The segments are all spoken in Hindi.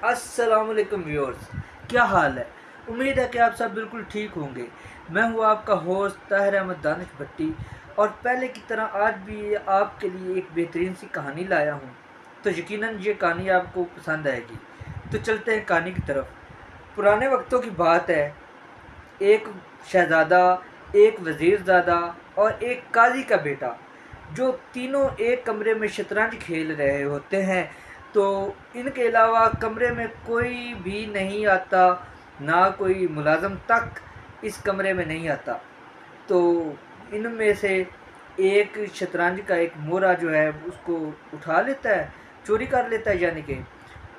अस्सलामुअलैकुम व्यूअर्स, क्या हाल है। उम्मीद है कि आप सब बिल्कुल ठीक होंगे। मैं हूँ आपका होस्ट ताहिर अहमद दानिश भट्टी और पहले की तरह आज भी आपके लिए एक बेहतरीन सी कहानी लाया हूँ। तो यकीनन ये कहानी आपको पसंद आएगी। तो चलते हैं कहानी की तरफ। पुराने वक्तों की बात है। एक शहज़ादा, एक वज़ीरज़ादा और एक काजी का बेटा, जो तीनों एक कमरे में शतरंज खेल रहे होते हैं। तो इनके अलावा कमरे में कोई भी नहीं आता, ना कोई मुलाज़िम तक इस कमरे में नहीं आता। तो इनमें से एक शतरंज का एक मोरा जो है उसको उठा लेता है, चोरी कर लेता है यानी कि,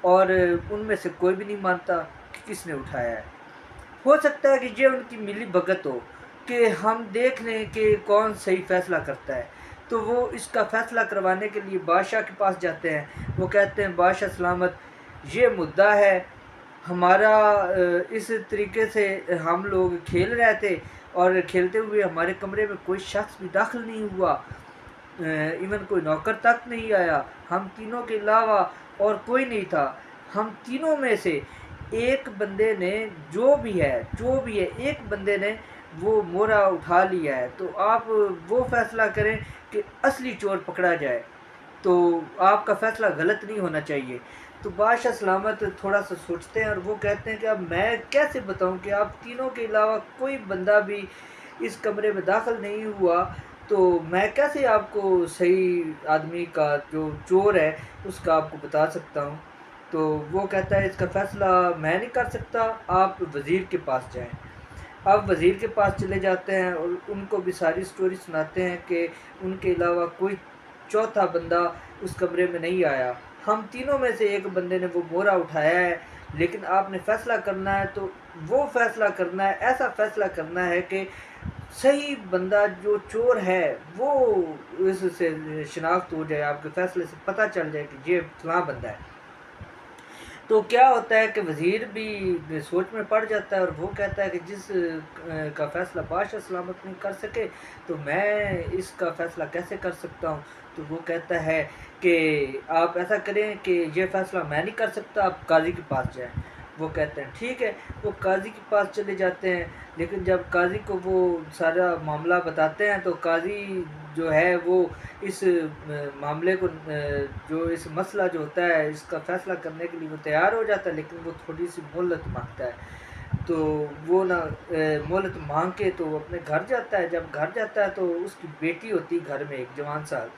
और उनमें से कोई भी नहीं मानता कि किसने उठाया है। हो सकता है कि ये उनकी मिली भगत हो कि हम देख लें कि कौन सही फैसला करता है। तो वो इसका फैसला करवाने के लिए बादशाह के पास जाते हैं। वो कहते हैं, बादशाह सलामत, ये मुद्दा है हमारा। इस तरीके से हम लोग खेल रहे थे और खेलते हुए हमारे कमरे में कोई शख्स भी दाखिल नहीं हुआ, इवन कोई नौकर तक नहीं आया। हम तीनों के अलावा और कोई नहीं था। हम तीनों में से एक बंदे ने, जो भी है एक बंदे ने वो मोरा उठा लिया है। तो आप वो फैसला करें कि असली चोर पकड़ा जाए। तो आपका फ़ैसला गलत नहीं होना चाहिए। तो बादशाह सलामत थोड़ा सा सोचते हैं और वो कहते हैं कि अब मैं कैसे बताऊं कि आप तीनों के अलावा कोई बंदा भी इस कमरे में दाखिल नहीं हुआ। तो मैं कैसे आपको सही आदमी का, जो चोर है, उसका आपको बता सकता हूँ। तो वो कहता है, इसका फ़ैसला मैं नहीं कर सकता, आप वज़ीर के पास जाएं। अब वज़ीर के पास चले जाते हैं और उनको भी सारी स्टोरी सुनाते हैं कि उनके अलावा कोई चौथा बंदा उस कमरे में नहीं आया। हम तीनों में से एक बंदे ने वो बोरा उठाया है, लेकिन आपने फ़ैसला करना है। तो वो फ़ैसला करना है, ऐसा फ़ैसला करना है कि सही बंदा जो चोर है वो इससे शिनाख्त हो जाए, आपके फ़ैसले से पता चल जाए कि ये फलां बंदा है। तो क्या होता है कि वज़ीर भी सोच में पड़ जाता है और वो कहता है कि जिस का फ़ैसला बादशाह सलामत नहीं कर सके, तो मैं इसका फ़ैसला कैसे कर सकता हूँ। तो वो कहता है कि आप ऐसा करें कि ये फ़ैसला मैं नहीं कर सकता, आप काज़ी के पास जाएँ। वो कहते हैं ठीक है। वो काज़ी के पास चले जाते हैं, लेकिन जब काज़ी को वो सारा मामला बताते हैं तो काज़ी जो है वो इस मामले को, जो इस मसला जो होता है इसका फ़ैसला करने के लिए वो तैयार हो जाता है, लेकिन वो थोड़ी सी मोहलत मांगता है। तो वो ना मोहलत मांग के तो अपने घर जाता है। जब घर जाता है तो उसकी बेटी होती है घर में, एक जवान साल।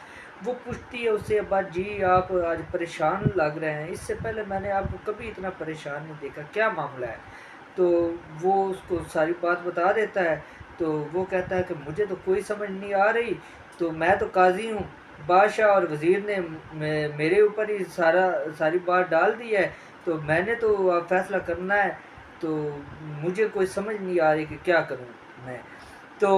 वो पूछती है उससे, अब्बा जी आप आज परेशान लग रहे हैं, इससे पहले मैंने आपको कभी इतना परेशान नहीं देखा, क्या मामला है। तो वो उसको सारी बात बता देता है। तो वो कहता है कि मुझे तो कोई समझ नहीं आ रही, तो मैं तो काजी हूँ, बादशाह और वज़ीर ने मेरे ऊपर ही सारी बात डाल दी है। तो मैंने तो अब फैसला करना है। तो मुझे कोई समझ नहीं आ रही कि क्या करूँ मैं। तो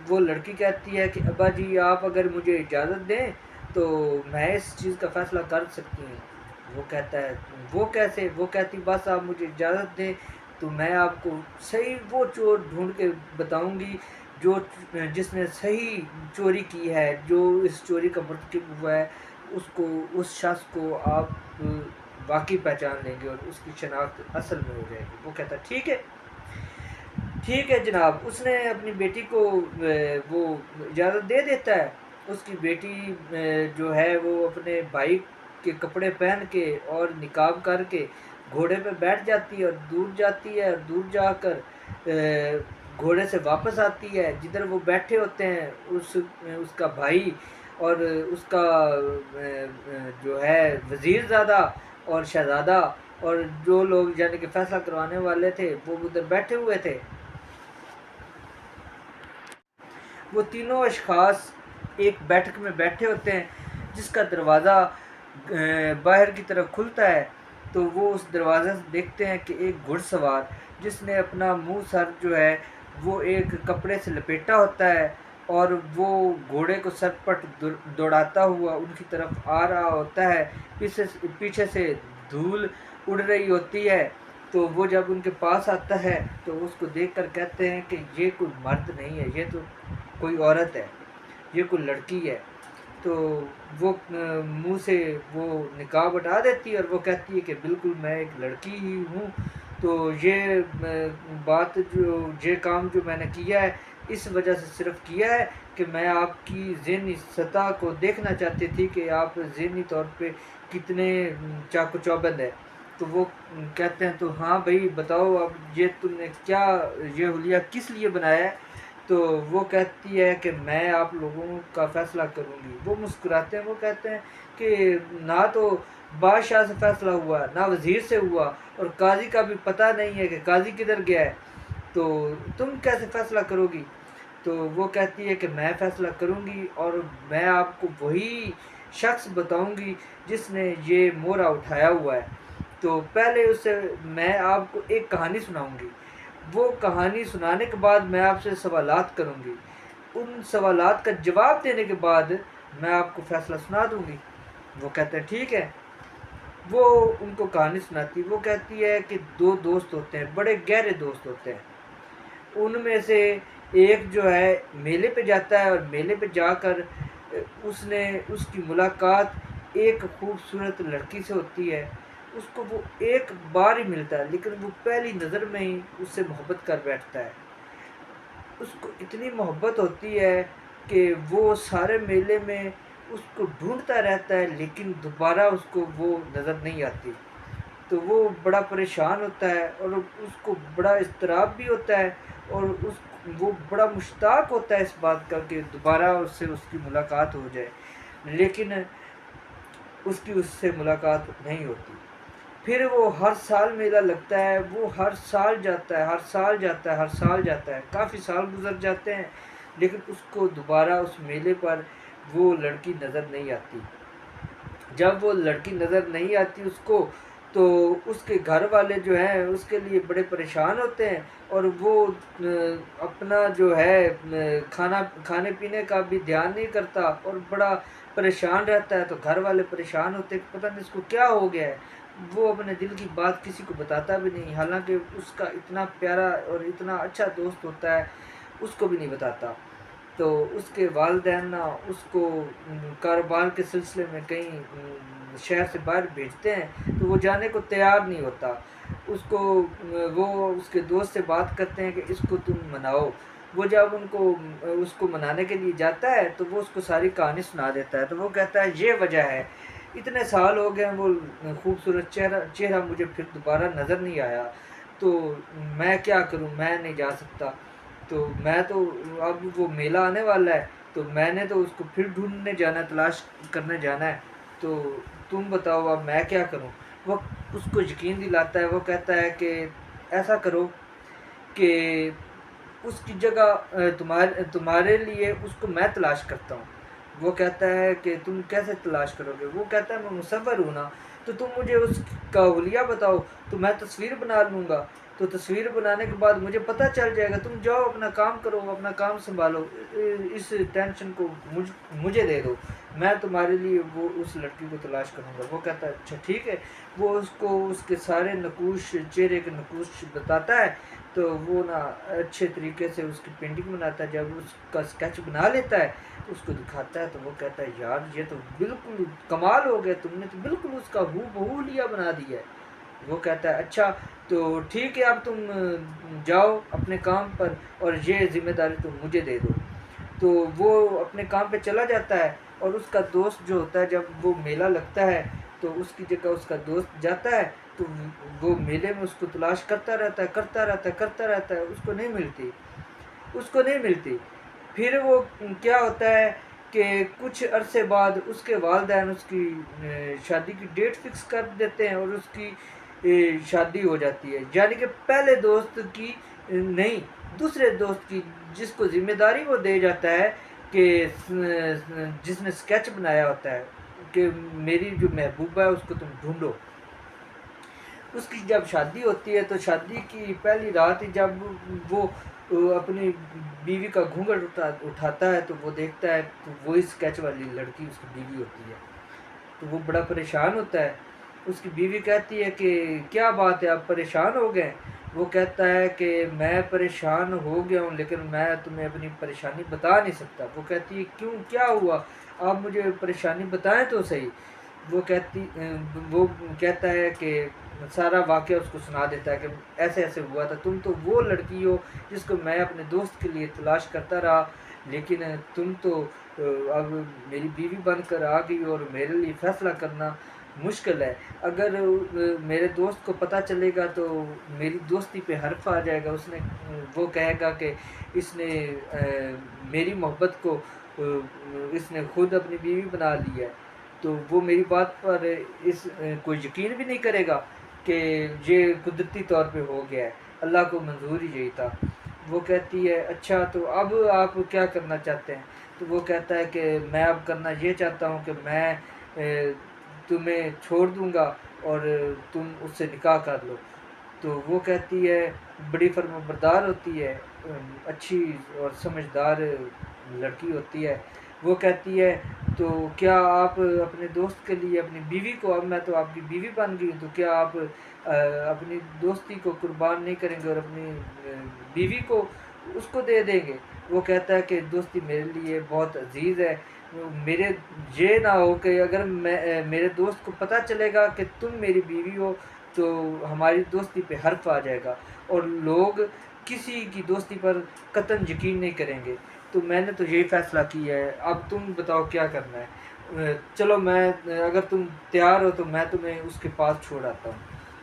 वो लड़की कहती है कि अब्बा जी आप अगर मुझे इजाज़त दें तो मैं इस चीज़ का फ़ैसला कर सकती हूँ। वो कहता है, वो कैसे। वो कहती, बस आप मुझे इजाज़त दें तो मैं आपको सही वो चोर ढूंढ के बताऊंगी जो जिसने सही चोरी की है, जो इस चोरी का मर्तकब हुआ है। उसको, उस शख्स को आप वाकई पहचान लेंगे और उसकी शनाख्त असल में हो जाएगी। वो कहता ठीक है, ठीक है जनाब। उसने अपनी बेटी को वो इजाज़त दे देता है। उसकी बेटी जो है वो अपने भाई के कपड़े पहन के और निकाब करके घोड़े पे बैठ जाती है और दूर जाती है, और दूर जाकर घोड़े से वापस आती है। जिधर वो बैठे होते हैं उसका भाई और उसका जो है वज़ीरज़ादा और शहज़ादा और जो लोग यानी कि फ़ैसला करवाने वाले थे वो उधर बैठे हुए थे। वो तीनों अशख़ास एक बैठक में बैठे होते हैं, जिसका दरवाज़ा बाहर की तरफ खुलता है। तो वो उस दरवाज़े से देखते हैं कि एक घुड़सवार, जिसने अपना मुंह सर जो है वो एक कपड़े से लपेटा होता है, और वो घोड़े को सरपट दौड़ाता हुआ उनकी तरफ आ रहा होता है। पीछे से धूल उड़ रही होती है। तो वो जब उनके पास आता है तो उसको देखकर कहते हैं कि ये कोई मर्द नहीं है, ये तो कोई औरत है, ये कोई लड़की है। तो वो मुँह से वो निकाब हटा देती है और वो कहती है कि बिल्कुल मैं एक लड़की ही हूँ। तो बात जो ये काम जो मैंने किया है इस वजह से सिर्फ़ किया है कि मैं आपकी ज़हनी सतह को देखना चाहती थी कि आप ज़हनी तौर पे कितने चाक़ो चौबंद हैं। तो वो कहते हैं तो हाँ भाई बताओ अब ये तुमने क्या ये हुलिया किस लिए बनाया है? तो वो कहती है कि मैं आप लोगों का फ़ैसला करूँगी। वो मुस्कुराते हैं, वो कहते हैं कि ना तो बादशाह से फ़ैसला हुआ, ना वज़ीर से हुआ और काज़ी का भी पता नहीं है कि काज़ी किधर गया है, तो तुम कैसे फ़ैसला करोगी? तो वो कहती है कि मैं फ़ैसला करूँगी और मैं आपको वही शख़्स बताऊँगी जिसने ये मोहरा उठाया हुआ है। तो पहले उससे मैं आपको एक कहानी सुनाऊँगी। वो कहानी सुनाने के बाद मैं आपसे सवालात करूँगी। उन सवालात का जवाब देने के बाद मैं आपको फ़ैसला सुना दूँगी। वो कहते हैं ठीक है। वो उनको कहानी सुनाती, वो कहती है कि 2 दोस्त होते हैं, बड़े गहरे दोस्त होते हैं। उनमें से एक जो है मेले पे जाता है और मेले पे जाकर उसने उसकी मुलाकात एक खूबसूरत लड़की से होती है। उसको वो एक बार ही मिलता है लेकिन वो पहली नज़र में ही उससे मोहब्बत कर बैठता है। उसको इतनी मोहब्बत होती है कि वो सारे मेले में उसको ढूँढता रहता है लेकिन दोबारा उसको वो नज़र नहीं आती। तो वो बड़ा परेशान होता है और उसको बड़ा इज़्तिराब भी होता है और वो बड़ा मुश्ताक होता है इस बात का कि दोबारा उससे उसकी मुलाकात हो जाए। लेकिन उसकी उससे मुलाकात नहीं होती। फिर वो हर साल मेला लगता है, वो हर साल जाता है, हर साल जाता है, हर साल जाता है। काफ़ी साल गुज़र जाते हैं लेकिन उसको दोबारा उस मेले पर वो लड़की नज़र नहीं आती। जब वो लड़की नज़र नहीं आती उसको, तो उसके घर वाले जो हैं उसके लिए बड़े परेशान होते हैं और वो अपना जो है खाने पीने का भी ध्यान नहीं करता और बड़ा परेशान रहता है। तो घर वाले परेशान होते हैं कि पता नहीं इसको क्या हो गया है। वो अपने दिल की बात किसी को बताता भी नहीं, हालांकि उसका इतना प्यारा और इतना अच्छा दोस्त होता है, उसको भी नहीं बताता। तो उसके वालिदैन ना उसको कारोबार के सिलसिले में कहीं शहर से बाहर भेजते हैं, तो वो जाने को तैयार नहीं होता। उसको वो उसके दोस्त से बात करते हैं कि इसको तुम मनाओ। वो जब उसको मनाने के लिए जाता है तो वो उसको सारी कहानी सुना देता है। तो वो कहता है ये वजह है, इतने साल हो गए वो खूबसूरत चेहरा मुझे फिर दोबारा नज़र नहीं आया, तो मैं क्या करूँ, मैं नहीं जा सकता। तो मैं तो अब वो मेला आने वाला है तो मैंने तो उसको फिर ढूँढने जाना है, तलाश करने जाना है, तो तुम बताओ अब मैं क्या करूँ? वो उसको यकीन दिलाता है, वो कहता है कि ऐसा करो कि उसकी जगह तुम्हारे लिए उसको मैं तलाश करता हूँ। वो कहता है कि तुम कैसे तलाश करोगे? वो कहता है मैं मुसव्विर हूँ ना, तो तुम मुझे उसका हुलिया बताओ तो मैं तस्वीर बना लूँगा। तो तस्वीर बनाने के बाद मुझे पता चल जाएगा, तुम जाओ अपना काम करो, अपना काम सँभालो, इस टेंशन को मुझे दे दो, मैं तुम्हारे लिए वो उस लड़की को तलाश करूँगा। वो कहता है अच्छा ठीक है। वो उसको उसके सारे नकूश, चेहरे के नकूश बताता है, तो वो ना अच्छे तरीके से उसकी पेंटिंग बनाता है। जब उसका स्केच बना लेता है तो उसको दिखाता है, तो वो कहता है यार ये तो बिल्कुल कमाल हो गया, तुमने तो बिल्कुल उसका हूबहू हुलिया बना दिया है। वो कहता है अच्छा तो ठीक है, अब तुम जाओ अपने काम पर और ये ज़िम्मेदारी तुम मुझे दे दो। तो वो अपने काम पे चला जाता है और उसका दोस्त जो होता है, जब वो मेला लगता है तो उसकी जगह उसका दोस्त जाता है, तो वो मेले में उसको तलाश करता रहता है, करता रहता है, उसको नहीं मिलती। फिर वो क्या होता है कि कुछ अरसे बाद उसके वालिदैन उसकी शादी की डेट फिक्स कर देते हैं और उसकी शादी हो जाती है। यानी कि पहले दोस्त की नहीं, दूसरे दोस्त की, जिसको ज़िम्मेदारी वो दे जाता है कि जिसने स्केच बनाया होता है कि मेरी जो महबूबा है उसको तुम ढूँढो। उसकी जब शादी होती है तो शादी की पहली रात ही जब वो अपनी बीवी का घूंघट उठाता है तो वो देखता है तो वही स्केच वाली लड़की उसकी बीवी होती है। तो वो बड़ा परेशान होता है। उसकी बीवी कहती है कि क्या बात है, आप परेशान हो गए? वो कहता है कि मैं परेशान हो गया हूँ लेकिन मैं तुम्हें अपनी परेशानी बता नहीं सकता। वो कहती है क्यों, क्या हुआ? आप मुझे परेशानी बताएं तो सही। वो कहती वो कहता है कि सारा वाक़या उसको सुना देता है कि ऐसे ऐसे हुआ था, तुम तो वो लड़की हो जिसको मैं अपने दोस्त के लिए तलाश करता रहा, लेकिन तुम तो अब मेरी बीवी बनकर आ गई और मेरे लिए फ़ैसला करना मुश्किल है। अगर मेरे दोस्त को पता चलेगा तो मेरी दोस्ती पे हर्फ आ जाएगा। वो कहेगा कि इसने मेरी मोहब्बत को इसने खुद अपनी बीवी बना ली है। तो वो मेरी बात पर कोई यकीन भी नहीं करेगा कि ये कुदरती तौर पे हो गया है, अल्लाह को मंजूर ही यही था। वो कहती है अच्छा तो अब आप क्या करना चाहते हैं? तो वो कहता है कि मैं अब करना ये चाहता हूँ कि मैं तुम्हें छोड़ दूँगा और तुम उससे निकाह कर लो। तो वो कहती है, बड़ी फर्माबरदार होती है, अच्छी और समझदार लड़की होती है। वो कहती है तो क्या आप अपने दोस्त के लिए अपनी बीवी को, अब मैं तो आपकी बीवी बन गई हूँ, तो क्या आप अपनी दोस्ती को कुर्बान नहीं करेंगे और अपनी बीवी को उसको दे देंगे? वो कहता है कि दोस्ती मेरे लिए बहुत अजीज़ है, मेरे ये ना हो कि अगर मेरे दोस्त को पता चलेगा कि तुम मेरी बीवी हो तो हमारी दोस्ती पे हर्फ आ जाएगा और लोग किसी की दोस्ती पर कतई यकीन नहीं करेंगे। तो मैंने तो यही फ़ैसला किया है, अब तुम बताओ क्या करना है? चलो अगर तुम तैयार हो तो मैं तुम्हें उसके पास छोड़ आता हूँ।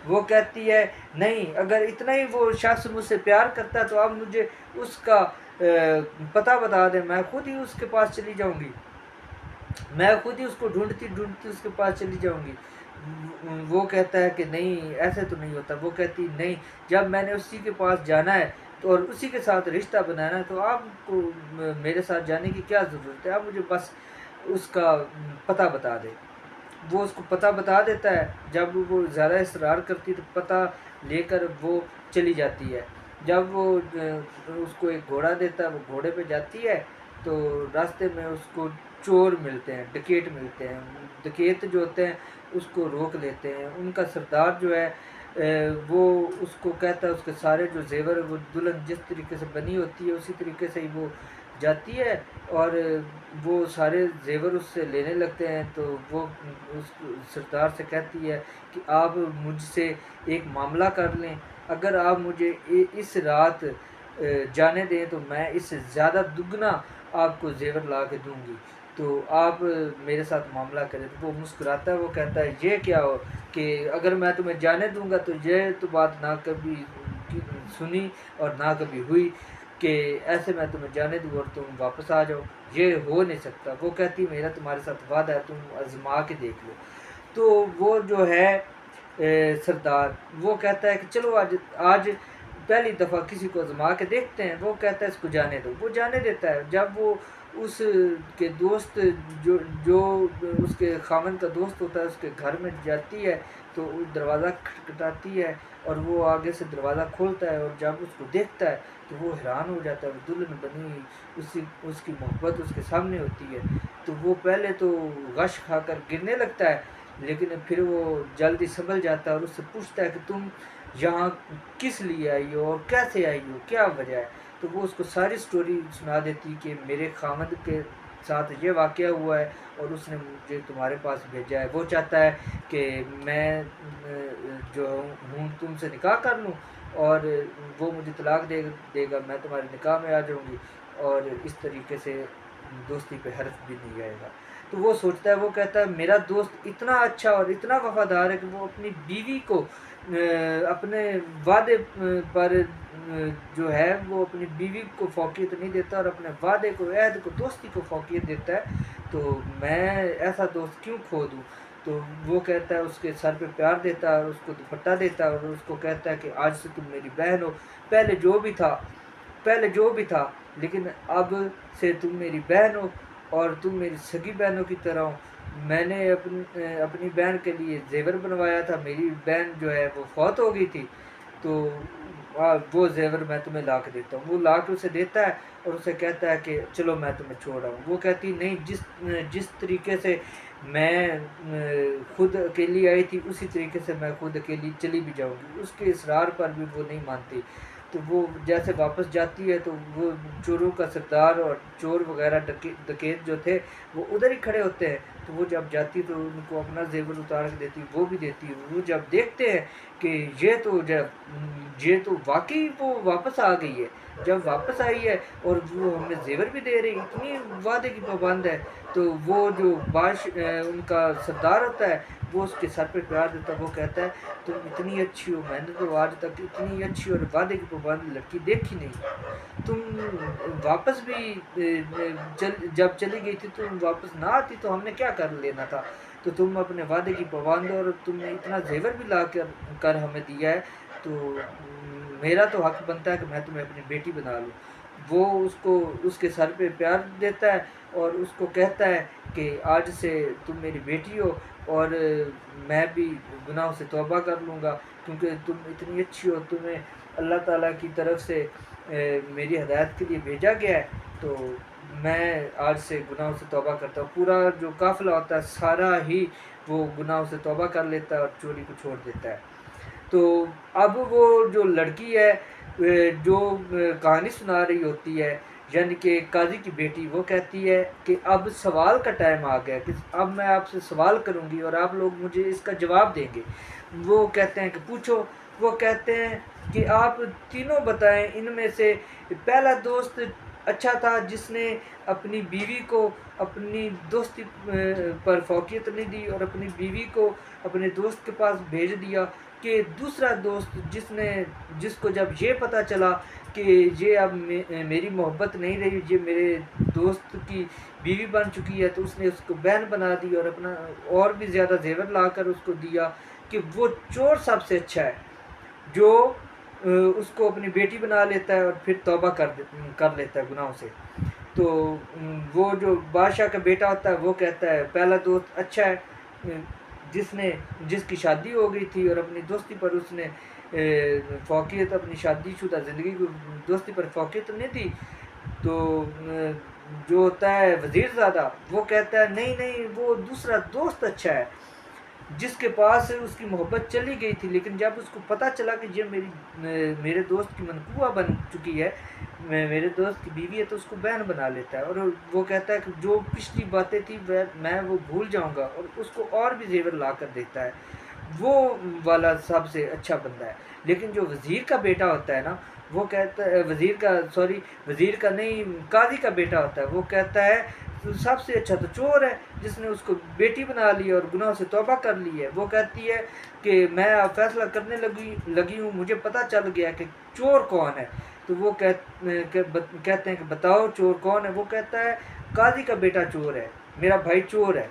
वो कहती है नहीं, अगर इतना ही वो शख्स मुझसे प्यार करता है तो अब मुझे उसका पता बता दे, मैं खुद ही उसके पास चली जाऊँगी, मैं खुद ही उसको ढूंढती ढूंढती उसके पास चली जाऊँगी। वो कहता है कि नहीं, ऐसे तो नहीं होता। वो कहती नहीं, जब मैंने उसी के पास जाना है तो और उसी के साथ रिश्ता बनाना है तो आपको मेरे साथ जाने की क्या ज़रूरत है? आप मुझे बस उसका पता बता दें। वो उसको पता बता देता है। जब वो ज़्यादा इसरार करती है तो पता लेकर वो चली जाती है। जब वो उसको एक घोड़ा देता है, वो घोड़े पे जाती है तो रास्ते में उसको चोर मिलते हैं, डकैत मिलते हैं। डकैत जो होते हैं उसको रोक लेते हैं। उनका सरदार जो है वो उसको कहता है उसके सारे जो ज़ेवर वो दुल्हन जिस तरीके से बनी होती है उसी तरीके से ही वो जाती है और वो सारे ज़ेवर उससे लेने लगते हैं। तो वो उस सरदार से कहती है कि आप मुझसे एक मामला कर लें, अगर आप मुझे इस रात जाने दें तो मैं इससे ज़्यादा दुगना आपको ज़ेवर ला के दूँगी, तो आप मेरे साथ मामला करें। तो वो मुस्कुराता है, वो कहता है ये क्या हो कि अगर मैं तुम्हें जाने दूँगा तो ये तो बात ना कभी सुनी और ना कभी हुई कि ऐसे मैं तुम्हें जाने दूँ और तुम वापस आ जाओ, ये हो नहीं सकता। वो कहती मेरा तुम्हारे साथ वादा है, तुम आज़मा के देख लो। तो वो जो है सरदार वो कहता है कि चलो आज आज पहली दफ़ा किसी को आज़मा के देखते हैं। वो कहता है इसको जाने दो, वो जाने देता है। जब वो उस के दोस्त जो जो उसके ख़ावंद का दोस्त होता है उसके घर में जाती है तो वो दरवाज़ा खटखटाती है और वो आगे से दरवाज़ा खोलता है और जब उसको देखता है तो वो हैरान हो जाता है। वो दुल्हन बनी हुई उसकी मोहब्बत उसके सामने होती है। तो वो पहले तो गश खाकर गिरने लगता है, लेकिन फिर वो जल्दी संभल जाता है और उससे पूछता है कि तुम यहाँ किस लिए आई हो और कैसे आई हो, क्या वजह है? तो वो उसको सारी स्टोरी सुना देती कि मेरे खामद के साथ ये वाक़या हुआ है और उसने मुझे तुम्हारे पास भेजा है। वो चाहता है कि मैं जो हूँ तुमसे निकाह कर लूँ और वो मुझे तलाक देगा, मैं तुम्हारे निकाह में आ जाऊँगी और इस तरीके से दोस्ती पे हर्फ भी नहीं आएगा। तो वो सोचता है, वो कहता है मेरा दोस्त इतना अच्छा और इतना वफ़ादार है कि वो अपनी बीवी को अपने वादे पर जो है वो अपनी बीवी को फ़ौक़ियत नहीं देता और अपने वादे को, अहद को, दोस्ती को फ़ौक़ियत देता है। तो मैं ऐसा दोस्त क्यों खो दूँ? तो वो कहता है उसके सर पे प्यार देता है और उसको दुपट्टा देता है और उसको कहता है कि आज से तुम मेरी बहन हो। पहले जो भी था पहले जो भी था लेकिन अब से तुम मेरी बहन हो और तुम मेरी सगी बहनों की तरह हो। मैंने अपनी बहन के लिए ज़ेवर बनवाया था, मेरी बहन जो है वो फ़ौत हो गई थी, तो वो ज़ेवर मैं तुम्हें ला के देता हूँ। वो ला के उसे देता है और उसे कहता है कि चलो मैं तुम्हें छोड़ आऊँ। वो कहती नहीं, जिस तरीके से मैं खुद अकेली आई थी उसी तरीके से मैं खुद अकेली चली भी जाऊँगी। उसके इसरार पर भी वो नहीं मानती। तो वो जैसे वापस जाती है तो वो चोरों का सरदार और चोर वगैरह डकैत जो थे वो उधर ही खड़े होते हैं। तो वो जब जाती तो उनको अपना जेवर उतार के देती, वो भी देती। वो जब देखते हैं कि ये तो वाकई वो वापस आ गई है, जब वापस आई है और वो हमें जेवर भी दे रही, इतनी वादे की पाबंद है, तो वो जो उनका सरदार होता है वो उसके सर पे प्यार देता है। वो कहता है तुम इतनी अच्छी हो, मैंने तो आज तक इतनी अच्छी और वादे की पाबंद लड़की देखी नहीं। तुम वापस भी जब चली गई थी तुम वापस ना आती तो हमने क्या कर लेना था। तो तुम अपने वादे की पाबंद और तुमने इतना जेवर भी ला कर हमें दिया है, तो मेरा तो हक बनता है कि मैं तुम्हें अपनी बेटी बना लूँ। वो उसको उसके सर पे प्यार देता है और उसको कहता है कि आज से तुम मेरी बेटी हो और मैं भी गुनाहों से तौबा कर लूँगा, क्योंकि तुम इतनी अच्छी हो, तुम्हें अल्लाह ताला की तरफ से मेरी हिदायत के लिए भेजा गया है, तो मैं आज से गुनाहों से तौबा करता हूँ। पूरा जो काफ़िला होता है सारा ही वो गुनाहों से तौबा कर लेता है और चोरी को छोड़ देता है। तो अब वो जो लड़की है जो कहानी सुना रही होती है, यानी कि काजी की बेटी, वो कहती है कि अब सवाल का टाइम आ गया कि अब मैं आपसे सवाल करूंगी और आप लोग मुझे इसका जवाब देंगे। वो कहते हैं कि पूछो। वो कहते हैं कि आप तीनों बताएं, इनमें से पहला दोस्त अच्छा था जिसने अपनी बीवी को अपनी दोस्ती पर फौकियत नहीं दी और अपनी बीवी को अपने दोस्त के पास भेज दिया, कि दूसरा दोस्त जिसको जब ये पता चला कि ये अब मेरी मोहब्बत नहीं रही, ये मेरे दोस्त की बीवी बन चुकी है, तो उसने उसको बहन बना दी और अपना और भी ज़्यादा जेवर लाकर उसको दिया, कि वो चोर सबसे अच्छा है जो उसको अपनी बेटी बना लेता है और फिर तौबा कर लेता है गुनाहों से। तो वो जो बादशाह का बेटा होता है वो कहता है पहला दोस्त अच्छा है जिसकी शादी हो गई थी और अपनी दोस्ती पर उसने फौकियत, अपनी शादीशुदा ज़िंदगी को दोस्ती पर फौकियत नहीं दी। तो जो होता है वज़ीरज़ादा, वो कहता है नहीं नहीं, वो दूसरा दोस्त अच्छा है जिसके पास उसकी मोहब्बत चली गई थी, लेकिन जब उसको पता चला कि ये मेरे दोस्त की मनकूबा बन चुकी है, मेरे दोस्त की बीवी है, तो उसको बहन बना लेता है। और वो कहता है कि जो पिछली बातें थी मैं वो भूल जाऊंगा, और उसको और भी जेवर ला कर देता है। वो वाला सबसे अच्छा बंदा है। लेकिन जो वज़ीर का बेटा होता है ना, वो कहता है वज़ीर का नहीं, काजी का बेटा होता है, वो कहता है तो सबसे अच्छा तो चोर है जिसने उसको बेटी बना ली और गुनाह से तौबा कर ली है। वो कहती है कि मैं अब फैसला करने लगी हूँ, मुझे पता चल गया कि चोर कौन है। तो वो कहते हैं कि बताओ चोर कौन है। वो कहता है काजी का बेटा चोर है, मेरा भाई चोर है।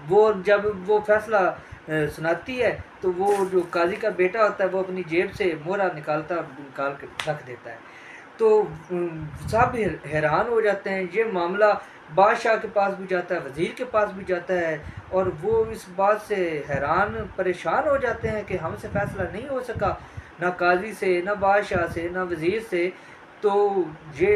वो जब वो फैसला सुनाती है तो वो जो काजी का बेटा होता है वो अपनी जेब से मोहरा निकाल के रख देता है। तो सब हैरान हो जाते हैं। ये मामला बादशाह के पास भी जाता है, वज़ीर के पास भी जाता है, और वो इस बात से हैरान परेशान हो जाते हैं कि हमसे फ़ैसला नहीं हो सका, ना काजी से, ना बादशाह से, ना वज़ीर से। तो ये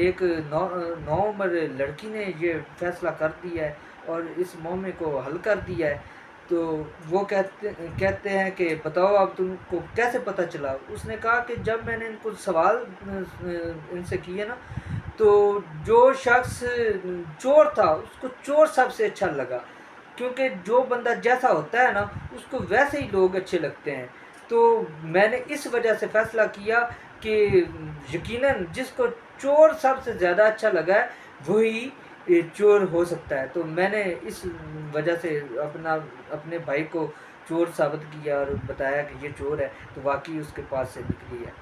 एक नौ उम्र लड़की ने ये फ़ैसला कर दिया है और इस मामले को हल कर दिया है। तो वो कहते हैं कि बताओ अब तुमको कैसे पता चला। उसने कहा कि जब मैंने इनको सवाल इनसे किए ना, तो जो शख्स चोर था उसको चोर सबसे अच्छा लगा, क्योंकि जो बंदा जैसा होता है ना उसको वैसे ही लोग अच्छे लगते हैं। तो मैंने इस वजह से फ़ैसला किया कि यकीनन जिसको चोर सबसे ज़्यादा अच्छा लगा है वही चोर हो सकता है। तो मैंने इस वजह से अपने भाई को चोर साबित किया और बताया कि ये चोर है, तो वाकई उसके पास से निकली है।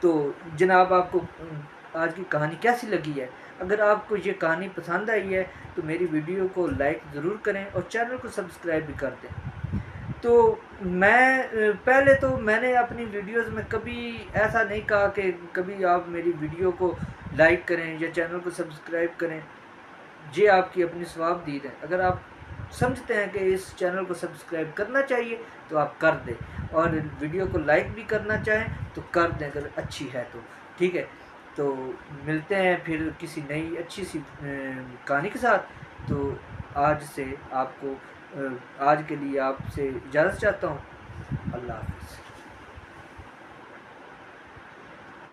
तो जनाब, आपको आज की कहानी कैसी लगी है? अगर आपको ये कहानी पसंद आई है तो मेरी वीडियो को लाइक ज़रूर करें और चैनल को सब्सक्राइब भी कर दें। तो पहले तो मैंने अपनी वीडियोस में कभी ऐसा नहीं कहा कि कभी आप मेरी वीडियो को लाइक करें या चैनल को सब्सक्राइब करें। ये आपकी अपनी स्वाबदीद है। अगर आप समझते हैं कि इस चैनल को सब्सक्राइब करना चाहिए तो आप कर दें, और वीडियो को लाइक भी करना चाहें तो कर दें अगर अच्छी है तो। ठीक है, तो मिलते हैं फिर किसी नई अच्छी सी कहानी के साथ। तो आज के लिए आपसे इजाज़त चाहता हूँ। अल्लाह हाफ़िज़।